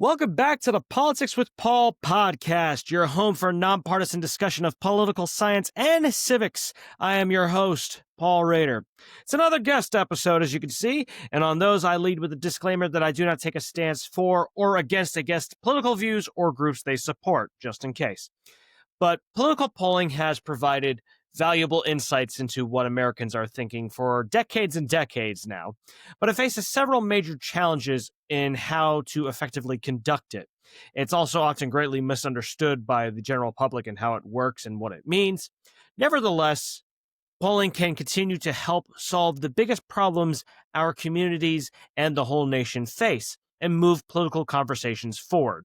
Welcome back to the Politics with Paul podcast, your home for nonpartisan discussion of political science and civics. I am your host, Paul Rader. It's another guest episode, as you can see, and on those I lead with a disclaimer that I do not take a stance for or against a guest's political views or groups they support, just in case. But political polling has provided valuable insights into what Americans are thinking for decades and decades now, but it faces several major challenges in how to effectively conduct it. It's also often greatly misunderstood by the general public and how it works and what it means. Nevertheless, polling can continue to help solve the biggest problems our communities and the whole nation face and move political conversations forward.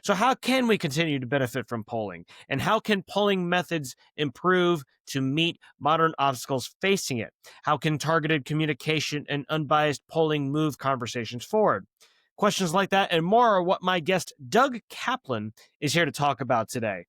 So, how can we continue to benefit from polling? And how can polling methods improve to meet modern obstacles facing it? How can targeted communication and unbiased polling move conversations forward? Questions like that and more are what my guest, Doug Kaplan, is here to talk about today.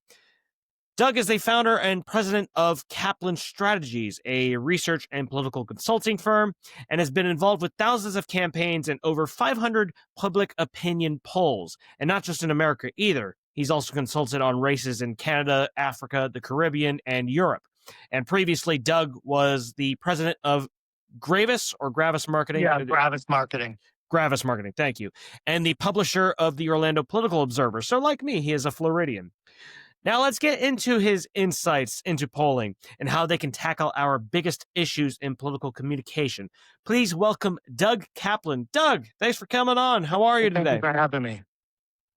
Doug is the founder and president of Kaplan Strategies, a research and political consulting firm, and has been involved with thousands of campaigns and over 500 public opinion polls, and not just in America either. He's also consulted on races in Canada, Africa, the Caribbean, and Europe. And previously, Doug was the president of Gravis Marketing. Yeah, Gravis Marketing. Gravis Marketing, thank you. And the publisher of the Orlando Political Observer. So like me, he is a Floridian. Now let's get into his insights into polling and how they can tackle our biggest issues in political communication. Please welcome Doug Kaplan. Doug, thanks for coming on. How are you today? Thank you for having me.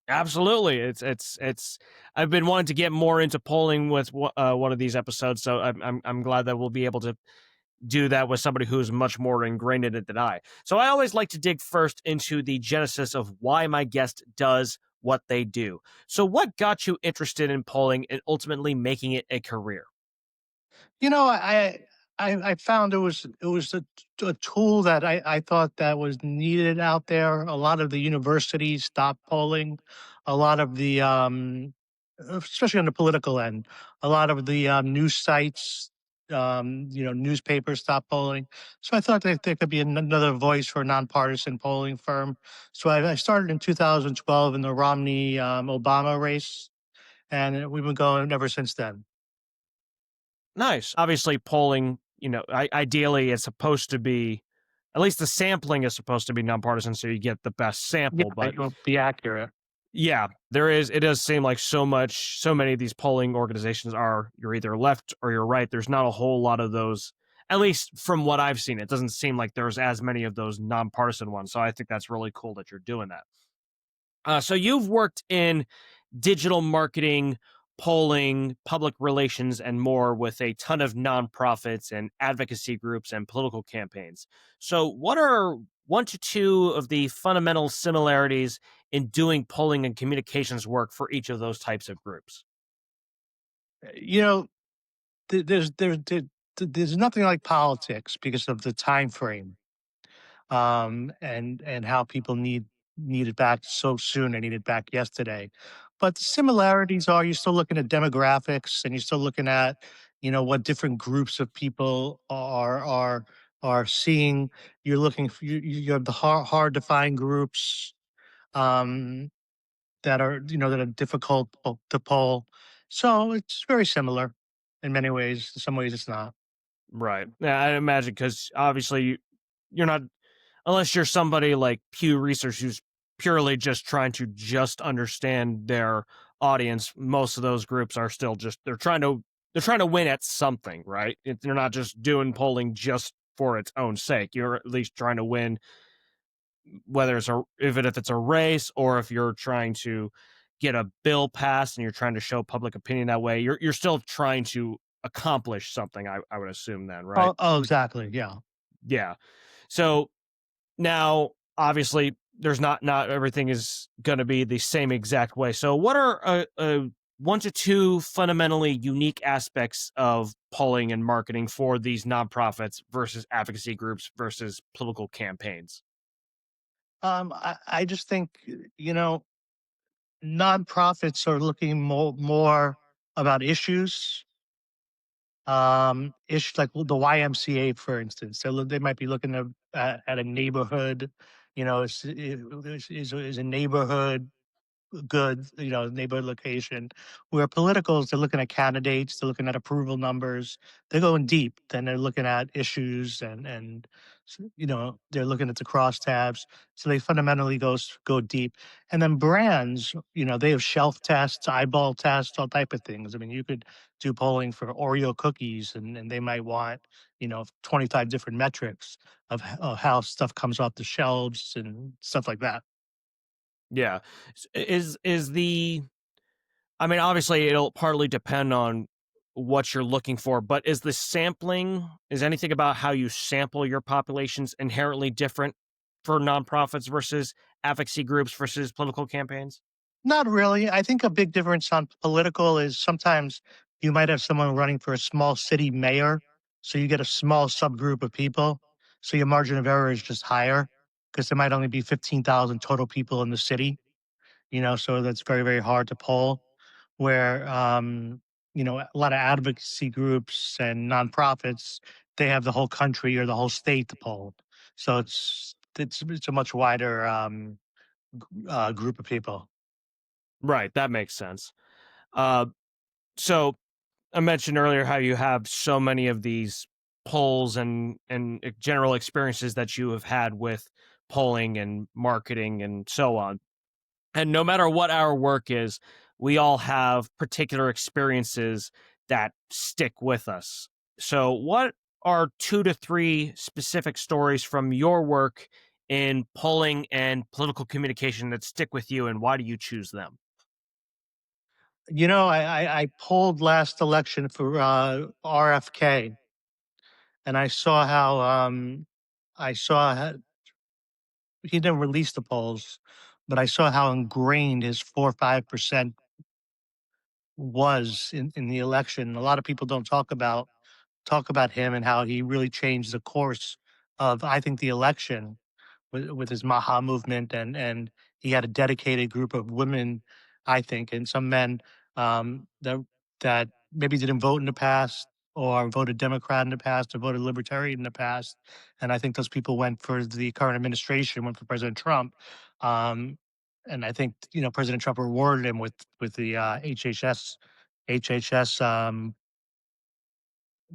Absolutely. It's I've been wanting to get more into polling with one of these episodes, so I'm glad that we'll be able to do that with somebody who's much more ingrained in it than I. So I always like to dig first into the genesis of why my guest does what they do. So what got you interested in polling and ultimately making it a career? You know, I found it was a tool that I thought that was needed out there. A lot of the universities stopped polling. A lot of the especially on the political end, a lot of the news sites, newspapers stopped polling. So I thought that there could be another voice for a nonpartisan polling firm. So I started in 2012 in the Romney Obama race, and we've been going ever since then. Nice. Obviously polling, ideally it's supposed to be, at least the sampling is supposed to be nonpartisan so you get the best sample, Yeah, but it will be accurate. yeah, it does seem like so many of these polling organizations are you're either left or you're right. There's not a whole lot of those, at least from what I've seen. It doesn't seem like there's as many of those nonpartisan ones. So I think that's really cool that you're doing that. So you've worked in digital marketing, polling, public relations, and more with a ton of nonprofits and advocacy groups and political campaigns. So what are one to two of the fundamental similarities in doing polling and communications work for each of those types of groups? You know, there's nothing like politics because of the time frame, and how people need it back so soon. They need it back yesterday. But the similarities are you're still looking at demographics, and you're still looking at what different groups of people are seeing. You're looking for you have the hard to find groups. Um, that are difficult to poll. So it's very similar in many ways. In some ways, it's not. Right. Yeah, I imagine because obviously you're not, unless you're somebody like Pew Research who's purely just trying to just understand their audience. Most of those groups are still just they're trying to win at something, right? They're not just doing polling just for its own sake. You're at least trying to win, whether it's if it's a race or if you're trying to get a bill passed and you're trying to show public opinion that way. You're still trying to accomplish something. I would assume then, right? Oh, exactly. Yeah. Yeah. So now, obviously, there's not everything is going to be the same exact way. So, what are one to two fundamentally unique aspects of polling and marketing for these nonprofits versus advocacy groups versus political campaigns? I just think nonprofits are looking more about issues. Ish like the YMCA, for instance. They might be looking at a neighborhood. Is a neighborhood good, neighborhood location. Where politicals, they're looking at candidates, they're looking at approval numbers, they're going deep. Then they're looking at issues they're looking at the crosstabs. So they fundamentally go deep. And then brands, they have shelf tests, eyeball tests, all type of things. I mean, you could do polling for Oreo cookies, and they might want 25 different metrics of how stuff comes off the shelves and stuff like that. Yeah. Is the I mean, obviously, it'll partly depend on what you're looking for, but is anything about how you sample your populations inherently different for nonprofits versus advocacy groups versus political campaigns? Not really. I think a big difference on political is sometimes you might have someone running for a small city mayor. So you get a small subgroup of people. So your margin of error is just higher because there might only be 15,000 total people in the city, so that's very, very hard to poll. Where, a lot of advocacy groups and nonprofits, they have the whole country or the whole state to poll. So it's a much wider group of people. Right, that makes sense. Uh, so I mentioned earlier how you have so many of these polls and general experiences that you have had with polling and marketing and so on. And no matter what our work is, we all have particular experiences that stick with us. So, what are 2 to 3 specific stories from your work in polling and political communication that stick with you, and why do you choose them? I polled last election for RFK, and I saw how, he didn't release the polls, but I saw how ingrained his 4 or 5% was in the election. A lot of people don't talk about him and how he really changed the course of, I think, the election with his Maha movement, and he had a dedicated group of women, I think, and some men that maybe didn't vote in the past or voted Democrat in the past or voted Libertarian in the past, and I think those people went for the current administration, went for President Trump, um, and I think President Trump rewarded him with the HHS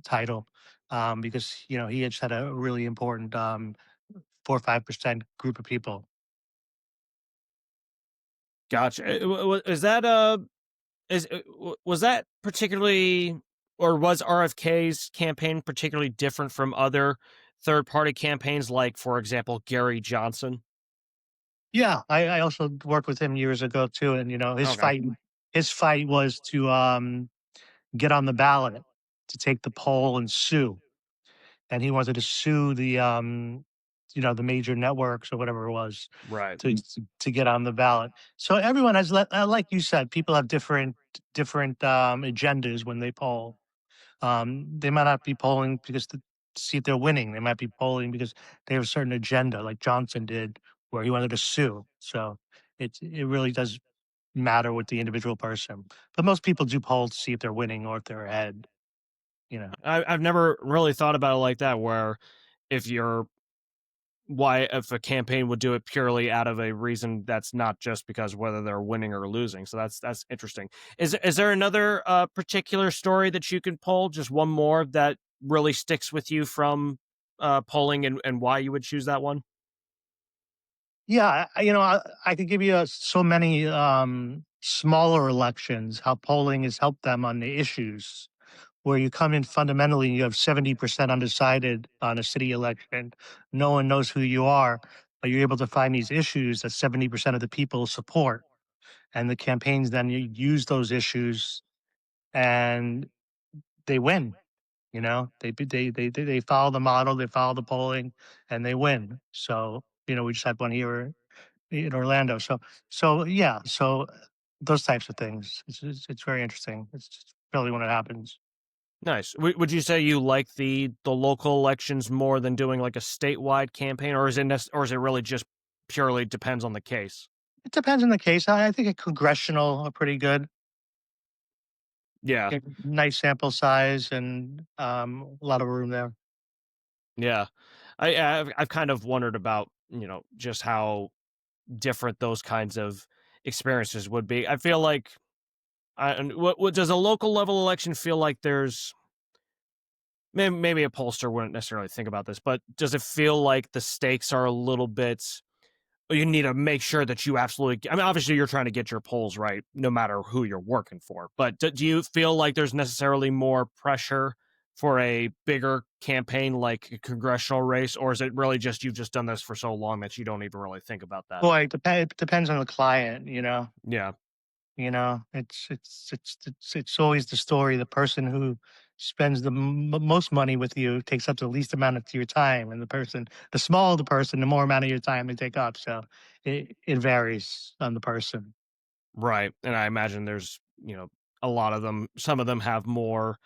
title because he had just had a really important 4 or 5% group of people. Gotcha. Is that was that particularly, or was RFK's campaign particularly different from other third party campaigns, like, for example, Gary Johnson? Yeah, I also worked with him years ago too, and Okay. his fight was to get on the ballot, to take the poll and sue, and he wanted to sue the major networks or whatever it was Right. to get on the ballot. So everyone has, like you said, people have different agendas when they poll. They might not be polling because to see if they're winning. They might be polling because they have a certain agenda, like Johnson did, where he wanted to sue. So it really does matter with the individual person. But most people do poll to see if they're winning or if they're ahead. You know. I've never really thought about it like that, where if you're if a campaign would do it purely out of a reason that's not just because whether they're winning or losing. So that's interesting. Is there another particular story that you can pull? Just one more that really sticks with you from polling, and why you would choose that one? Yeah, I could give you so many smaller elections, how polling has helped them on the issues, where you come in fundamentally, you have 70% undecided on a city election. No one knows who you are, but you're able to find these issues that 70% of the people support. And the campaigns then use those issues and they win. They follow the model, they follow the polling, and they win. So we just had one here in Orlando. So yeah, those types of things. It's very interesting. It's just really when it happens. Nice. Would you say you like the local elections more than doing like a statewide campaign, or or is it really just purely depends on the case? It depends on the case. I think a congressional are pretty good. Yeah. Get nice sample size and a lot of room there. Yeah. I've kind of wondered about, just how different those kinds of experiences would be. I feel like and what does a local level election feel like there's maybe a pollster wouldn't necessarily think about this, but does it feel like the stakes are a little bit you need to make sure that you absolutely I mean, obviously, you're trying to get your polls right no matter who you're working for, but do you feel like there's necessarily more pressure for a bigger campaign like a congressional race, or is it really just you've just done this for so long that you don't even really think about that? Boy, it depends on the client, you know. Yeah. It's always the story. The person who spends the most money with you takes up the least amount of your time, and the smaller the person, the more amount of your time they take up. So it varies on the person. Right, and I imagine there's, a lot of them some of them have more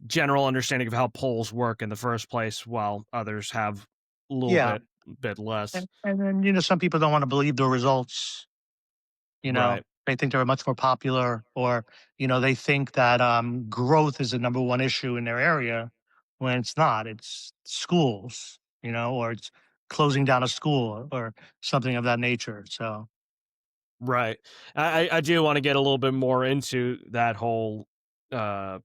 general understanding of how polls work in the first place, while others have a little Yeah, bit less. and then some people don't want to believe the results. Right, They think they're much more popular, or they think that growth is the number one issue in their area, when it's not. It's schools, or it's closing down a school or something of that nature. So right. I do wanna get a little bit more into that whole, uh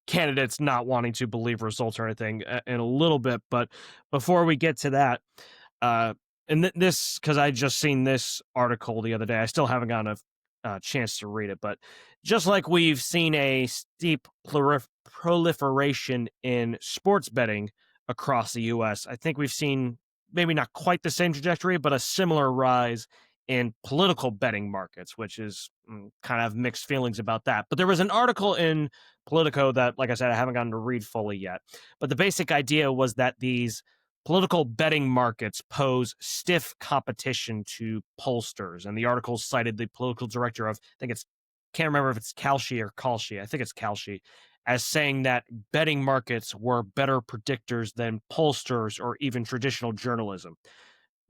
candidates not wanting to believe results or anything in a little bit. But before we get to that, uh, and this because I just seen this article the other day, I still haven't gotten a chance to read it. But just like we've seen a steep proliferation in sports betting across the U.S., I think we've seen maybe not quite the same trajectory, but a similar rise in political betting markets, which is kind of mixed feelings about that. But there was an article in Politico that, like I said, I haven't gotten to read fully yet. But the basic idea was that these political betting markets pose stiff competition to pollsters. And the article cited the political director of, I think it's, can't remember if it's Kalshi or Kalshi, I think it's Kalshi, as saying that betting markets were better predictors than pollsters or even traditional journalism.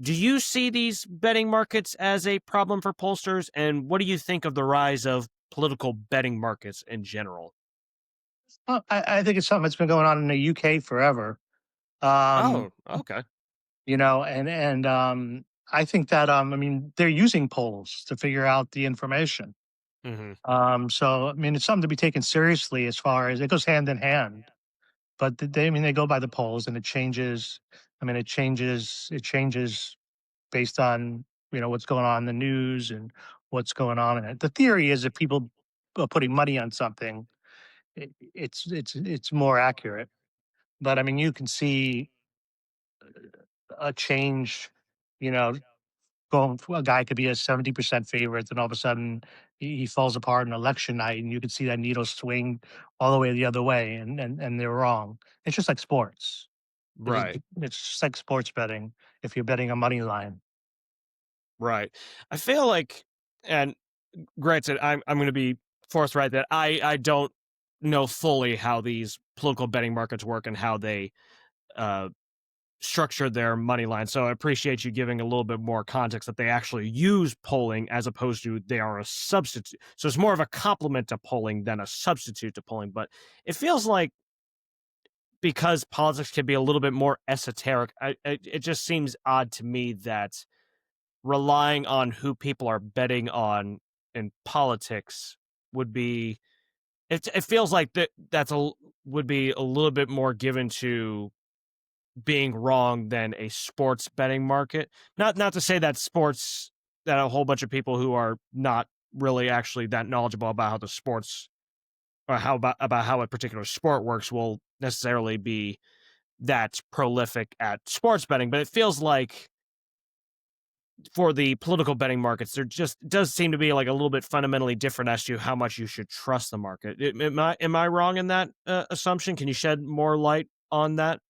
Do you see these betting markets as a problem for pollsters? And what do you think of the rise of political betting markets in general? I think it's something that's been going on in the UK forever. Um, Oh, okay. and I think that I mean, they're using polls to figure out the information. Hmm. So I mean, it's something to be taken seriously, as far as it goes hand in hand. But I mean, they go by the polls, and it changes. I mean, it changes based on what's going on in the news and what's going on in it. The theory is, if people are putting money on something, it's more accurate. But I mean, you can see a change. You know, a guy could be a 70% favorite, and all of a sudden he falls apart on election night, and you can see that needle swing all the way the other way, and they're wrong. It's just like sports. It's Right, it's just like sports betting. If you're betting a money line, right. I feel like, and granted, I'm going to be forthright that I don't know fully how these political betting markets work and how they uh, structure their money line. So I appreciate you giving a little bit more context that they actually use polling as opposed to they are a substitute. So it's more of a complement to polling than a substitute to polling. But it feels like because politics can be a little bit more esoteric, it just seems odd to me that relying on who people are betting on in politics would be it feels like that's a would be a little bit more given to being wrong than a sports betting market. Not to say that sports that a whole bunch of people who are not really actually that knowledgeable about how the sports or how about how a particular sport works will necessarily be that prolific at sports betting, but it feels like for the political betting markets, there just does seem to be like a little bit fundamentally different as to how much you should trust the market. Am I wrong in that assumption? Can you shed more light on that?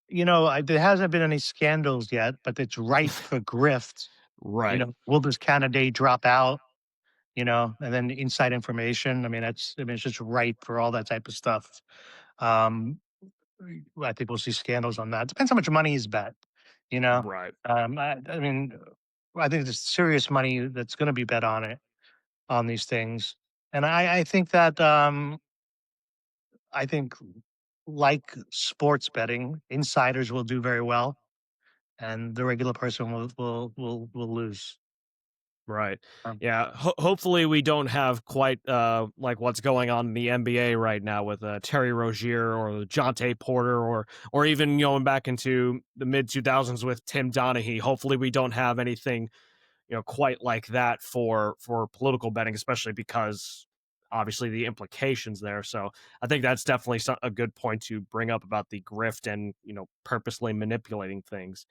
there hasn't been any scandals yet, but it's ripe for grift. Right, Will this candidate drop out? And then inside information. I mean, it's just ripe for all that type of stuff. Um, I think we'll see scandals on that. Depends how much money is bet. You know, right, I mean, I think there's serious money that's going to be bet on it, on these things, and I think that I think, like sports betting, insiders will do very well, and the regular person will lose. Right. Um, Yeah. Hopefully, we don't have quite like what's going on in the NBA right now with Terry Rozier or Jonte Porter, or even going back into the mid 2000s with Tim Donaghy. Hopefully, we don't have anything quite like that for political betting, especially because obviously the implications there. So I think that's definitely a good point to bring up about the grift and purposely manipulating things.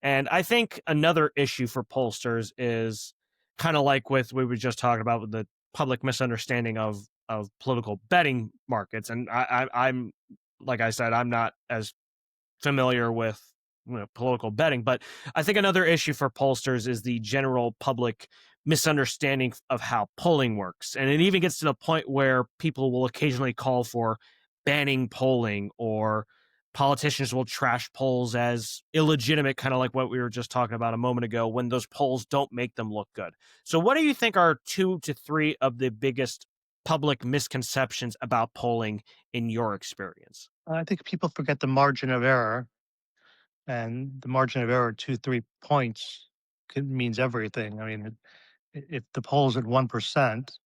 And I think another issue for pollsters is kind of like with we were just talking about with the public misunderstanding of political betting markets. And I'm like I said, I'm not as familiar with political betting, but I think another issue for pollsters is the general public misunderstanding of how polling works. And it even gets to the point where people will occasionally call for banning polling, or politicians will trash polls as illegitimate, kind of like what we were just talking about a moment ago, when those polls don't make them look good. So, what do you think are 2 to 3 of the biggest public misconceptions about polling in your experience? I think people forget the margin of error, and the margin of error, 2, 3 points, means everything. I mean, if the poll's at 1%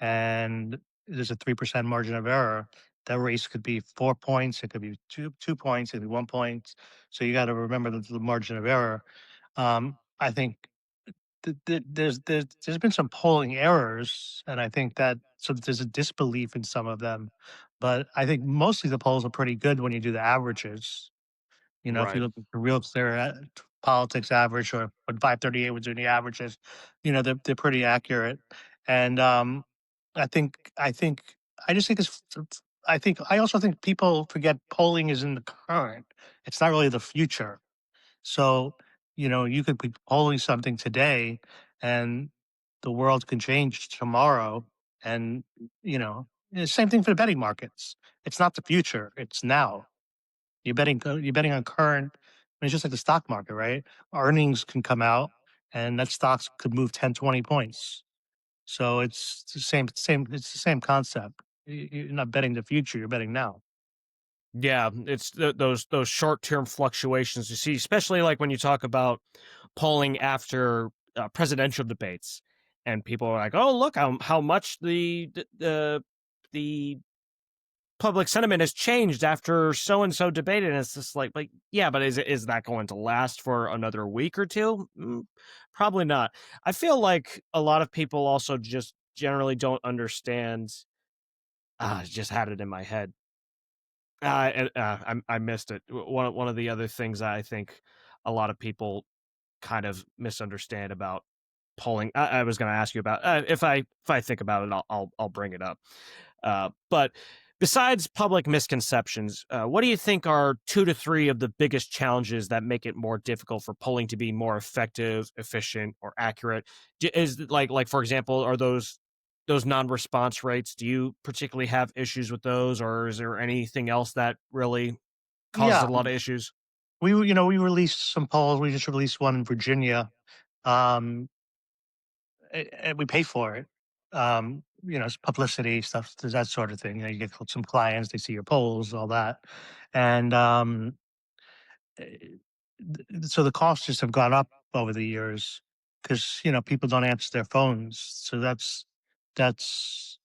and there's a 3% margin of error, that race could be 4 points. It could be 2 points. It could be 1 point. So you got to remember the margin of error. I think there's been some polling errors, and I think that so there's a disbelief in some of them, but I think mostly the polls are pretty good when you do the averages. If you Right. look at the real clear politics average, or when 538 was doing the averages, they're pretty accurate. And I think I just think I also think people forget polling is in the current. It's not really the future. So, you could be polling something today, and the world can change tomorrow. And, same thing for the betting markets. It's not the future, it's now. You're betting on current. I mean, it's just like the stock market, right? Earnings can come out, and that stocks could move 10, 20 points. So it's the it's the same concept. You're not betting the future, you're betting now. Yeah, it's those short term fluctuations you see, especially like when you talk about polling after presidential debates, and people are like, "Oh, look how much the public sentiment has changed after so and so debated." And it's just like, yeah, but is that going to last for another week or two? Probably not. I feel like a lot of people also just generally don't understand. I just had it in my head. I missed it. One of the other things I think a lot of people kind of misunderstand about polling. I was going to ask you about if I think about it, I'll bring it up. But besides public misconceptions, what do you think are 2 to 3 of the biggest challenges that make it more difficult for polling to be more effective, efficient, or accurate? Is like for example, are those non-response rates? Do you particularly have issues with those, or is there anything else that really causes Yeah, a lot of issues? we released some polls. We just released one in Virginia. Um, and we pay for it. It's publicity stuff, that sort of thing. You get some clients, they see your polls, all that, and eh, so the costs just have gone up over the years because people don't answer their phones. That's that's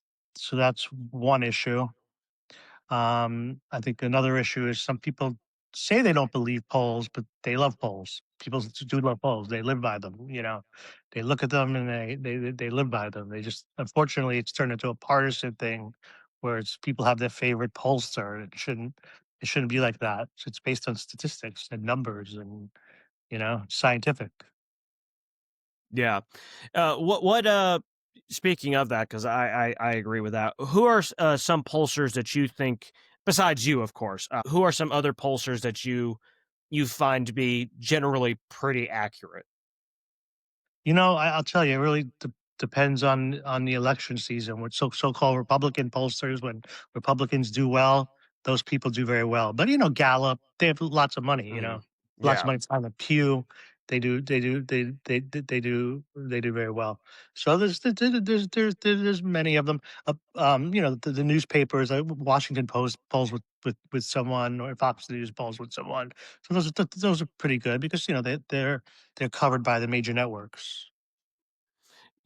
one issue. I think another issue is some people say they don't believe polls, but they love polls. People do love polls. They live by them. They look at them and they live by them. They just, unfortunately, it's turned into a partisan thing where it's people have their favorite pollster. It shouldn't be like that. It's based on statistics and numbers and scientific. Yeah. What speaking of that, because I agree with that. Who are some pollsters that you think, besides you, of course, who are some other pollsters that you find to be generally pretty accurate? I'll tell you, it really depends on the election season. With so-called Republican pollsters, when Republicans do well, those people do very well. But Gallup, they have lots of money. Mhm. Lots of Yeah. money on the Pew. They do very well. So there's many of them. The newspapers, Washington Post polls with someone, or Fox News polls with someone. So those are pretty good because they're covered by the major networks.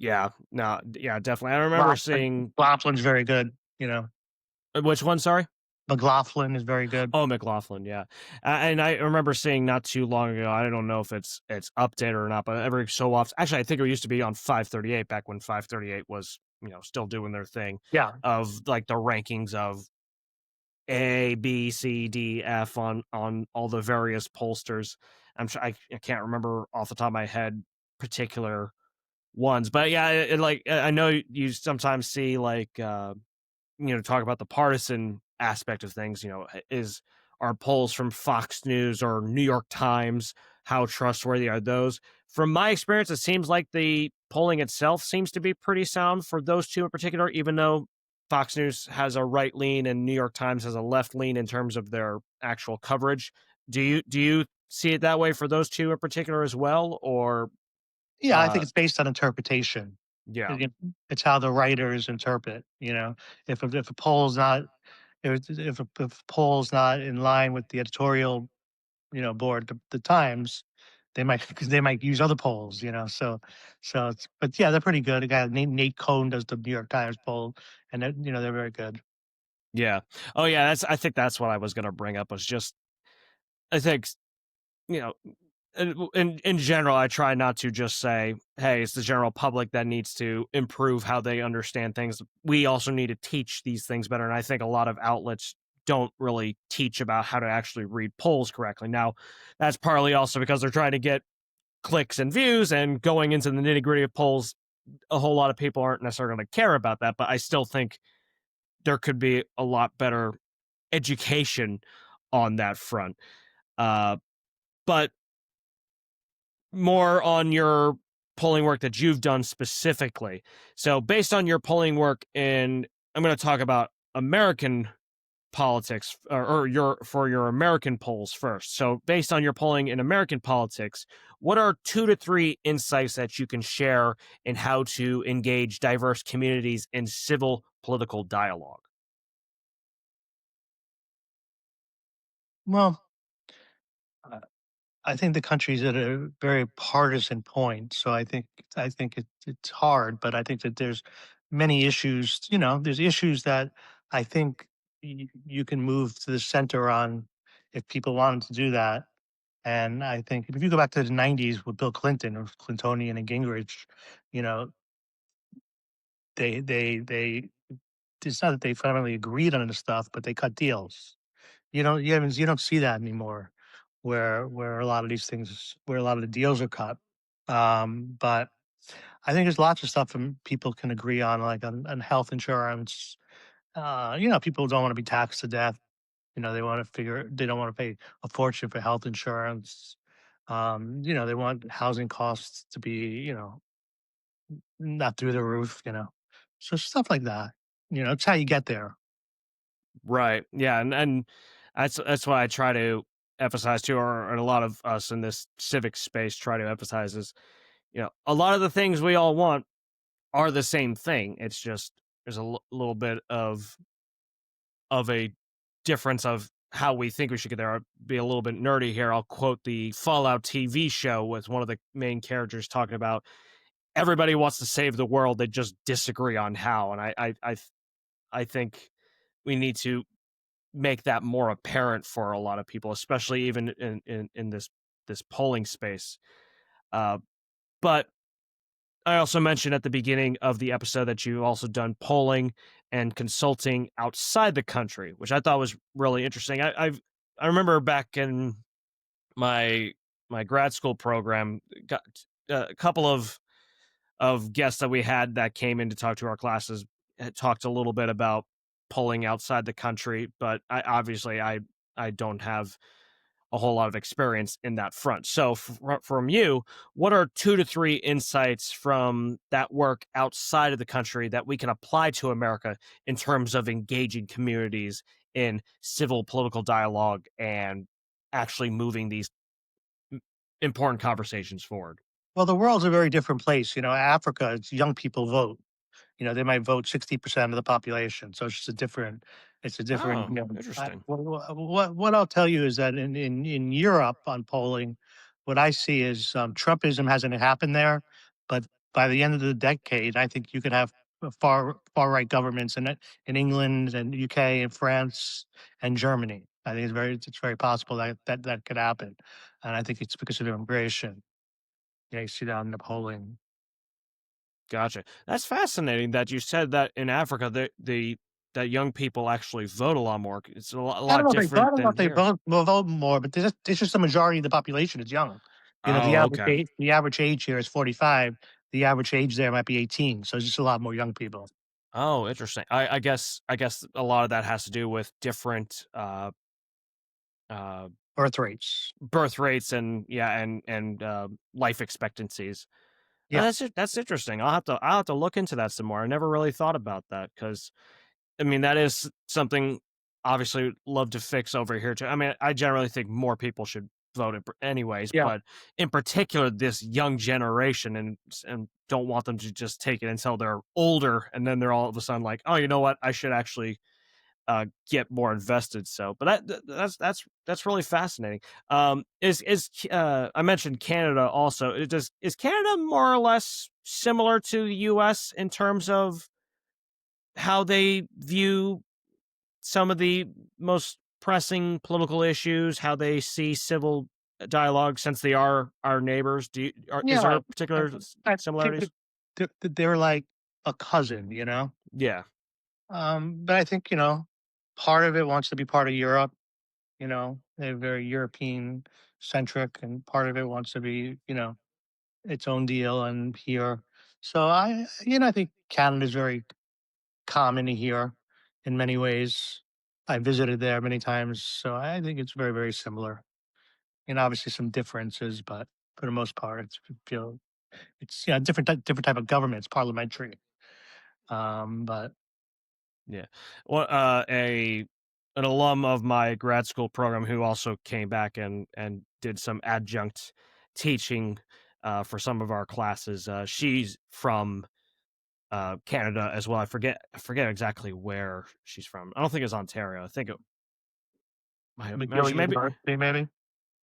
Yeah, no, yeah, definitely. I remember McLaughlin seeing McLaughlin's very good, which one? Sorry. McLaughlin is very good. Oh, McLaughlin, yeah, and I remember seeing not too long ago. I don't know if it's updated or not, but every so often, actually, I think it used to be on 538 back when 538 was still doing their thing Yeah. of like the rankings of A, B, C, D, F on all the various pollsters. I can't remember off the top of my head particular ones, but yeah, like I know you sometimes see like talk about the partisan aspect of things. Is are polls from Fox News or New York Times, how trustworthy are those? From my experience, it seems like the polling itself seems to be pretty sound for those two in particular, even though Fox News has a right lean and New York Times has a left lean in terms of their actual coverage. Do you see it that way for those two in particular as well, or Yeah, I think uh it's based on interpretation. yeah. It it's how the writers interpret. If a poll's not if a poll's not in line with the editorial, board, the Times, they might use other polls. So it's but yeah, they're pretty good. A guy Nate Cohn does the New York Times poll, and they're very good. Yeah. Oh yeah, I think that's what I was going to bring up was just I think you know, in general, I try not to just say, "Hey, it's the general public that needs to improve how they understand things." We also need to teach these things better, and I think a lot of outlets don't really teach about how to actually read polls correctly. Now, that's partly also because they're trying to get clicks and views, and going into the nitty gritty of polls, a whole lot of people aren't necessarily going to care about that. But I still think there could be a lot better education on that front. Uh, but more on your polling work that you've done specifically. So, based on your polling work in, I'm going to talk about American politics or your American polls first. So, based on your polling in American politics, what are 2 to 3 insights that you can share in how to engage diverse communities in civil political dialogue? Well, uh, I think the country's at a very partisan point, so I think it's hard, but I think that there's many issues. There's issues that I think you can move to the center on if people wanted to do that. And I think if you go back to the '90s with Bill Clinton or Clintonian and Gingrich, you know, they it's not that they finally agreed on the stuff, but they cut deals. You don't see that anymore, where a lot of these things where a lot of the deals are cut. But I think there's lots of stuff people can agree on, like on health insurance. People don't want to be taxed to death. They don't want to pay a fortune for health insurance. They want housing costs to be, not through the roof. So stuff like that. It's how you get there. Right. Yeah, and that's what I try to emphasize too, or a lot of us in this civic space try to emphasize is, a lot of the things we all want are the same thing. It's just there's a little bit of a difference of how we think we should get there. I'll be a little bit nerdy here. I'll quote the Fallout TV show with one of the main characters talking about everybody wants to save the world. They just disagree on how. And I think we need to make that more apparent for a lot of people, especially even in this polling space. Uh, but I also mentioned at the beginning of the episode that you've also done polling and consulting outside the country, which I thought was really interesting. I remember back in my my grad school program, got a couple of guests that we had that came in to talk to our classes had talked a little bit about polling outside the country, but I don't have a whole lot of experience in that front. So, from you, what are 2 to 3 insights from that work outside of the country that we can apply to America in terms of engaging communities in civil political dialogue and actually moving these important conversations forward? Well, the world's a very different place. Africa, it's young people vote. They might vote 60% of the population. So it's a different, Oh, interesting. what I'll tell you is that in Europe on polling, what I see is Trumpism hasn't happened there, but by the end of the decade, I think you could have far right governments in England and UK and France and Germany. I think it's very possible that that could happen, and I think it's because of immigration. Yeah, you see that in the polling. Gotcha. That's fascinating that you said that in Africa, that young people actually vote a lot more. It's a I don't lot know if they I different don't know than if they here. vote will vote more, but it's just the majority of the population is young. You know, Oh, okay. the average age here is 45. The average age there might be 18, so it's just a lot more young people. Oh, interesting. I guess a lot of that has to do with different uh, Birth rates. birth rates and yeah, and life expectancies. Yeah. That's interesting. I'll have to look into that some more. I never really thought about that because I mean that is something obviously love to fix over here too. I mean, I generally think more people should vote anyways, Yeah. but in particular this young generation and don't want them to just take it until they're older and then they're all of a sudden like, oh, you know what, I should actually get more invested. So, but that's really fascinating. I mentioned Canada also? Is Canada more or less similar to the U.S. in terms of how they view some of the most pressing political issues, how they see civil dialogue since they are our neighbors? Is there Yeah. I particular I think similarities? that they're like a cousin, you know? Yeah, But I think, part of it wants to be part of Europe, they're very European centric, and part of it wants to be, its own deal and here. So I think Canada's very common here in many ways. I visited there many times, so I think it's very, very similar. And obviously some differences, but for the most part, it's different type of government. It's parliamentary, but yeah. Well, an alum of my grad school program who also came back and did some adjunct teaching for some of our classes. She's from Canada as well. I forget exactly where she's from. I don't think it's Ontario. I think it might McGill maybe University, maybe.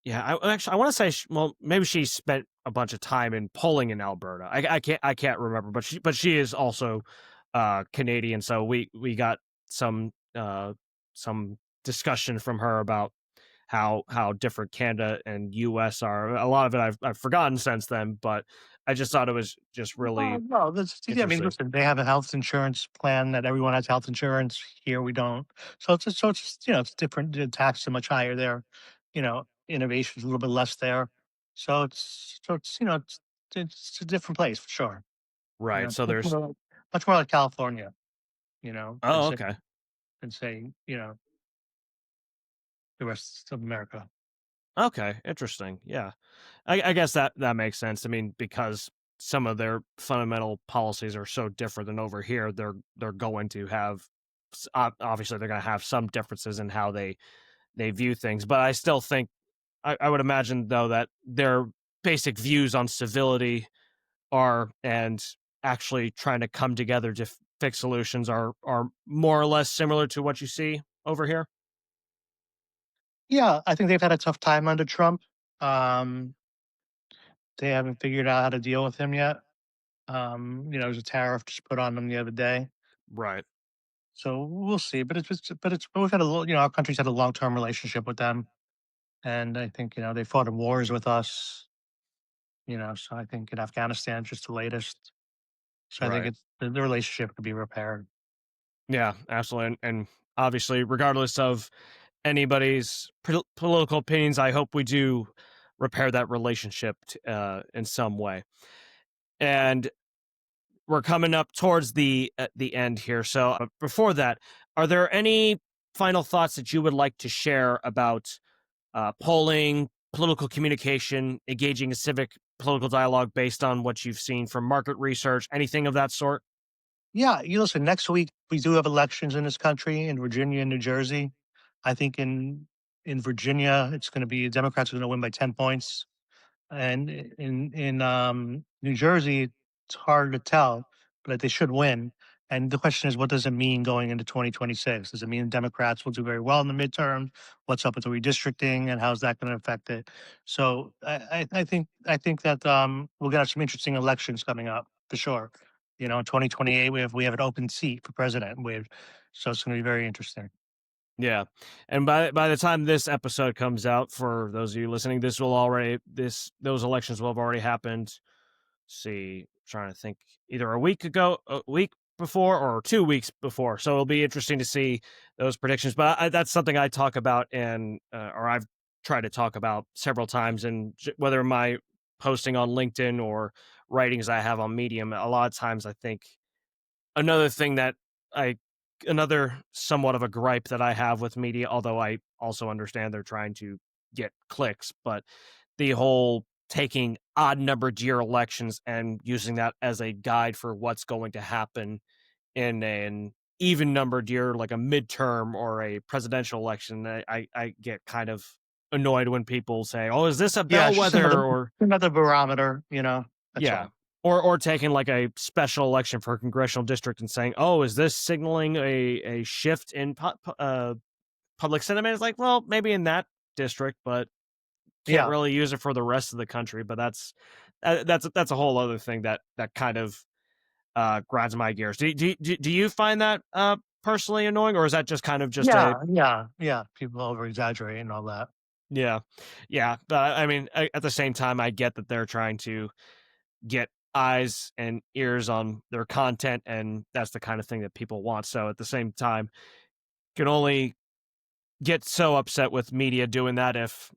yeah. I want to say well maybe she spent a bunch of time in polling in Alberta. I can't remember, but she is also Canadian. So we got some some discussion from her about how different Canada and US are. A lot of it I've forgotten since then, but I just thought it was just really Well, no, yeah, I mean, interesting. listen, they have a health insurance plan that everyone has health insurance. Here we don't. So it's different. The taxes are much higher there. Innovation's a little bit less there. It's a different place for sure. Right. It's So there's much more like California, oh, okay. than say, the rest of America. Okay, interesting. Yeah. I guess that makes sense. I mean, because some of their fundamental policies are so different than over here, they're going to have obviously they're going to have some differences in how they view things. But I still think I would imagine though that their basic views on civility are and actually trying to come together to fix solutions are more or less similar to what you see over here. Yeah, I think they've had a tough time under Trump. Um, they haven't figured out how to deal with him yet. There's a tariff just put on them the other day. Right. So we'll see, but we've had our country's had a long term relationship with them, and I think they fought in wars with us. So I think in Afghanistan, just the latest. So I think Right. the relationship could be repaired. Yeah, absolutely. And obviously, regardless of anybody's political opinions, I hope we do repair that relationship in some way. And we're coming up towards the end here. So before that, are there any final thoughts that you would like to share about polling, political communication, engaging a civic political dialogue based on what you've seen from market research, anything of that sort? Yeah, you listen. Next week we do have elections in this country in Virginia and New Jersey. I think in Virginia it's going to be Democrats are going to win by 10 points. And in New Jersey, it's hard to tell, but they should win. And the question is, what does it mean going into 2026? Does it mean Democrats will do very well in the midterm? What's up with the redistricting, and how's that going to affect it? So I think that we're going to have some interesting elections coming up. for sure. In 2028, we have an open seat for president. So it's going to be very interesting. Yeah, and by the time this episode comes out, for those of you listening, those elections will have already happened. See, trying to think, either a week before, or 2 weeks before. So it'll be interesting to see those predictions. But that's something I talk about, or I've tried to talk about several times, and whether my posting on LinkedIn or writings I have on Medium, a lot of times I think another thing that I another somewhat of a gripe that I have with media, although I also understand they're trying to get clicks, but the whole taking odd numbered year elections and using that as a guide for what's going to happen in an even numbered year, like a midterm or a presidential election. I get kind of annoyed when people say, "Oh, is this a Yeah, it's just bellwether?" Or another barometer. That's yeah. all. Or taking like a special election for a congressional district and saying, "Oh, is this signaling a shift in public sentiment?" It's like, well, maybe in that district, but can't Yeah, really use it for the rest of the country. But that's a whole other thing that kind of grinds my gears. Do you find that personally annoying, or is that just kind of just a yeah. People over exaggerate and all that. yeah, yeah? But I mean, at the same time, I get that they're trying to get eyes and ears on their content, and that's the kind of thing that people want. So at the same time, can only get so upset with media doing that if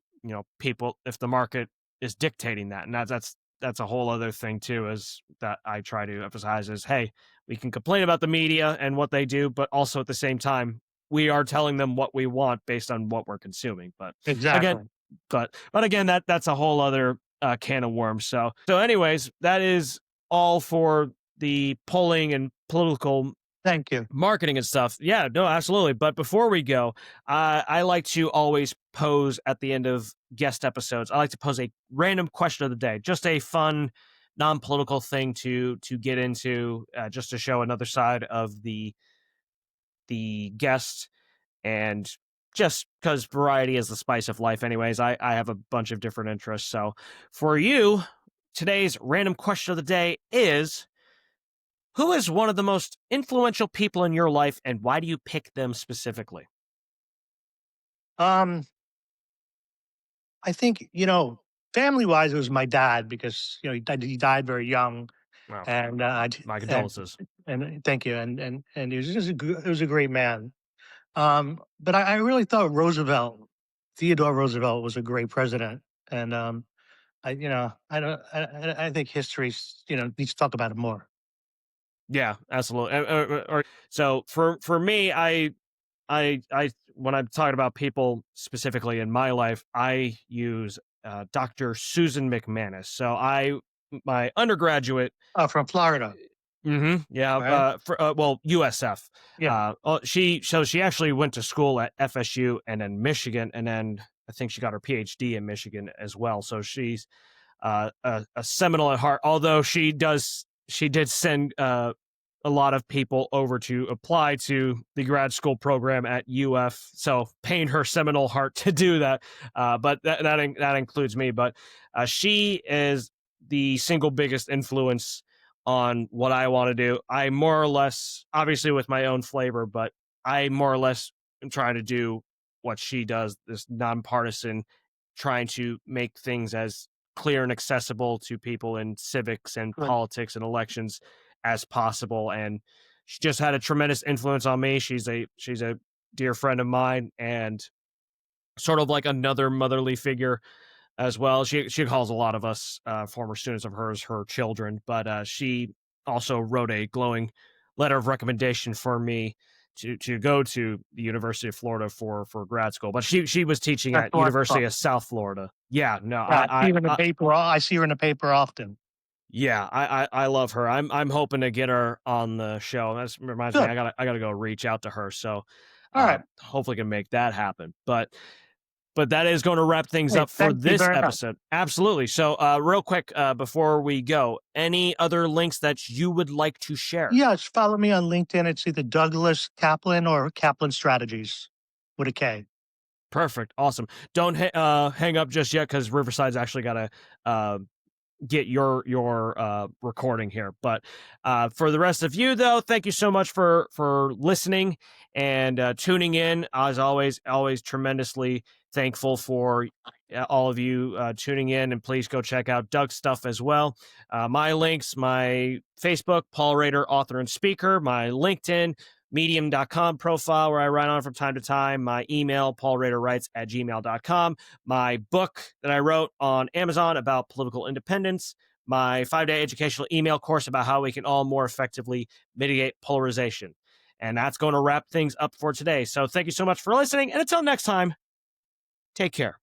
if the market is dictating that, and that's a whole other thing too, is that I try to emphasize is, hey, we can complain about the media and what they do, but also at the same time we are telling them what we want based on what we're consuming. But again, Exactly. but again, that's a whole other can of worms. So anyways, that is all for the polling and political Thank you. marketing and stuff. Yeah, no, absolutely. But before we go, I like to always pose at the end of guest episodes. I like to pose a random question of the day, just a fun, non-political thing to get into, just to show another side of the guest, and just because variety is the spice of life. Anyways, I have a bunch of different interests. So for you, today's random question of the day is: who is one of the most influential people in your life, and why do you pick them specifically? Um, I think family wise, it was my dad because he died very young, Well, and my and condolences. thank you, and he was just he was a great man. But I really thought Theodore Roosevelt was a great president, and I don't I think history needs to talk about it more. Yeah, absolutely. So for me, I when I'm talking about people specifically in my life, I use Dr. Susan McManus. So my undergraduate. From Florida, Yeah. right? Well, USF. Yeah. She actually went to school at FSU and then Michigan, and then I think she got her PhD in Michigan as well. So she's a Seminole at heart. Although she did send a lot of people over to apply to the grad school program at UF. So pained her Seminole heart to do that. But that includes me. But she is the single biggest influence on what I want to do. I more or less, obviously with my own flavor, but I more or less am trying to do what she does, this nonpartisan, trying to make things as clear and accessible to people in civics and Good. politics and elections as possible. And she just had a tremendous influence on me. She's a dear friend of mine, and sort of like another motherly figure as well. She calls a lot of us former students of hers her children, but she also wrote a glowing letter of recommendation for me to go to the University of Florida for grad school. But she was teaching That's at University wonderful. of South Florida. Yeah, no, Yeah, I see her in the paper. I see her in the paper often. yeah, I love her. I'm hoping to get her on the show. That reminds me, Good. I gotta go reach out to her. So All right. hopefully can make that happen. But that is going to wrap things Hey, up for thank you this very much. episode. Absolutely. So, real quick, before we go, any other links that you would like to share? Yes, follow me on LinkedIn. It's either Douglas Kaplan or Kaplan Strategies with a K. Perfect. Awesome. Don't hang up just yet, because Riverside's actually got a get your recording here. But for the rest of you, though, thank you so much for listening and tuning in. As always tremendously thankful for all of you tuning in, and please go check out Doug's stuff as well. My links, my Facebook, Paul Rader, author and speaker, my LinkedIn, medium.com profile where I write on from time to time, my email, paulraderwrites@gmail.com, my book that I wrote on Amazon about political independence, my 5-day educational email course about how we can all more effectively mitigate polarization. And that's going to wrap things up for today. So thank you so much for listening. And until next time, take care.